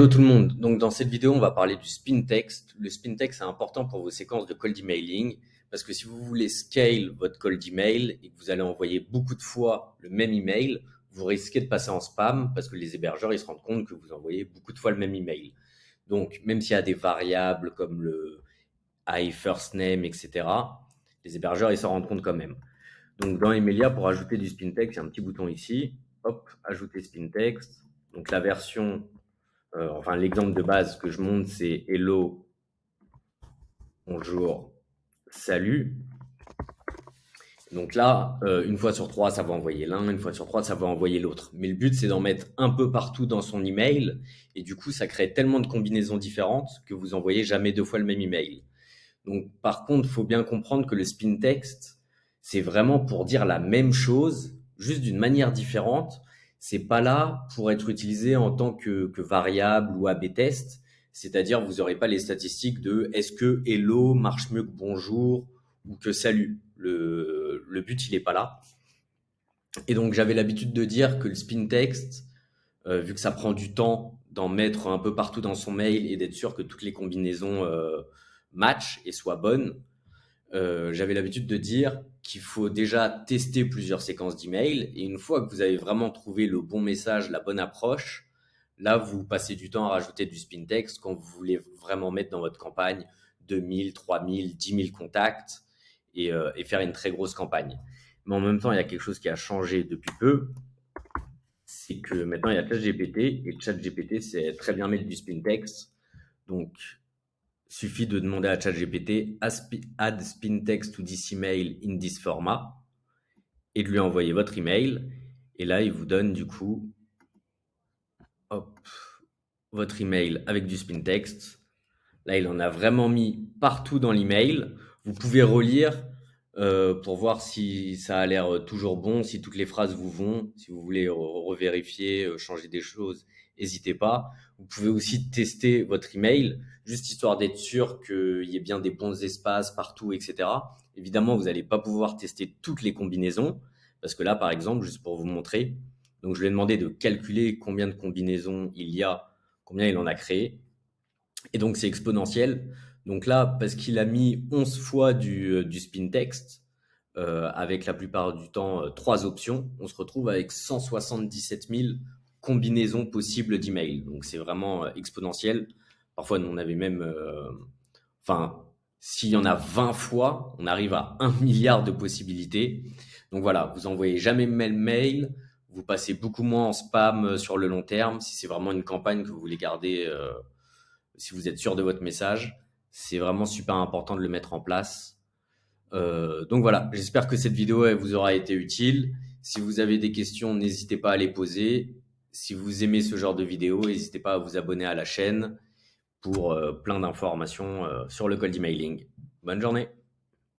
Hello tout le monde. Donc dans cette vidéo, on va parler du spin text. Le spin text est important pour vos séquences de cold emailing parce que si vous voulez scale votre cold email et que vous allez envoyer beaucoup de fois le même email, vous risquez de passer en spam parce que les hébergeurs ils se rendent compte que vous envoyez beaucoup de fois le même email. Donc même s'il y a des variables comme le I first name, etc., les hébergeurs ils s'en rendent compte quand même. Donc dans Emalia, pour ajouter du spin text, il y a un petit bouton ici. Hop, ajouter spin text. Donc la version enfin, l'exemple de base que je montre, c'est hello, bonjour, salut. Donc là, une fois sur trois, ça va envoyer l'un, une fois sur trois, ça va envoyer l'autre. Mais le but, c'est d'en mettre un peu partout dans son email. Et du coup, ça crée tellement de combinaisons différentes que vous envoyez jamais deux fois le même email. Donc, par contre, il faut bien comprendre que le spin text, c'est vraiment pour dire la même chose, juste d'une manière différente. C'est pas là pour être utilisé en tant que variable ou A/B test. C'est-à-dire, vous n'aurez pas les statistiques de est-ce que hello marche mieux que bonjour ou que salut. Le but, il est pas là. Et donc, j'avais l'habitude de dire que le spin text, vu que ça prend du temps d'en mettre un peu partout dans son mail et d'être sûr que toutes les combinaisons matchent et soient bonnes, j'avais l'habitude de dire qu'il faut déjà tester plusieurs séquences d'emails et une fois que vous avez vraiment trouvé le bon message, la bonne approche, là, vous passez du temps à rajouter du spin text quand vous voulez vraiment mettre dans votre campagne 2000, 3000, 10 000 contacts et faire une très grosse campagne. Mais en même temps, il y a quelque chose qui a changé depuis peu, c'est que maintenant il y a ChatGPT et ChatGPT c'est très bien mettre du spin text. Donc suffit de demander à ChatGPT add spin text to this email in this format et de lui envoyer votre email. Et là, il vous donne du coup hop, votre email avec du spin text. Là, il en a vraiment mis partout dans l'email. Vous pouvez relire pour voir si ça a l'air toujours bon, si toutes les phrases vous vont. Si vous voulez revérifier, changer des choses, n'hésitez pas. Vous pouvez aussi tester votre email, juste histoire d'être sûr qu'il y ait bien des bons espaces partout, etc. Évidemment, vous n'allez pas pouvoir tester toutes les combinaisons, parce que là, par exemple, juste pour vous montrer, donc je lui ai demandé de calculer combien de combinaisons il y a, combien il en a créé. Et donc, c'est exponentiel. Donc là, parce qu'il a mis 11 fois du spin text, avec la plupart du temps 3 options, on se retrouve avec 177 000 combinaisons possibles d'emails. Donc, c'est vraiment exponentiel. Parfois, nous, on avait même... Enfin, s'il y en a 20 fois, on arrive à 1 milliard de possibilités. Donc voilà, vous envoyez jamais le même mail, vous passez beaucoup moins en spam sur le long terme. Si c'est vraiment une campagne que vous voulez garder... si vous êtes sûr de votre message, c'est vraiment super important de le mettre en place. Donc voilà, j'espère que cette vidéo elle vous aura été utile. Si vous avez des questions, n'hésitez pas à les poser. Si vous aimez ce genre de vidéo, n'hésitez pas à vous abonner à la chaîne pour plein d'informations sur le cold emailing. Bonne journée.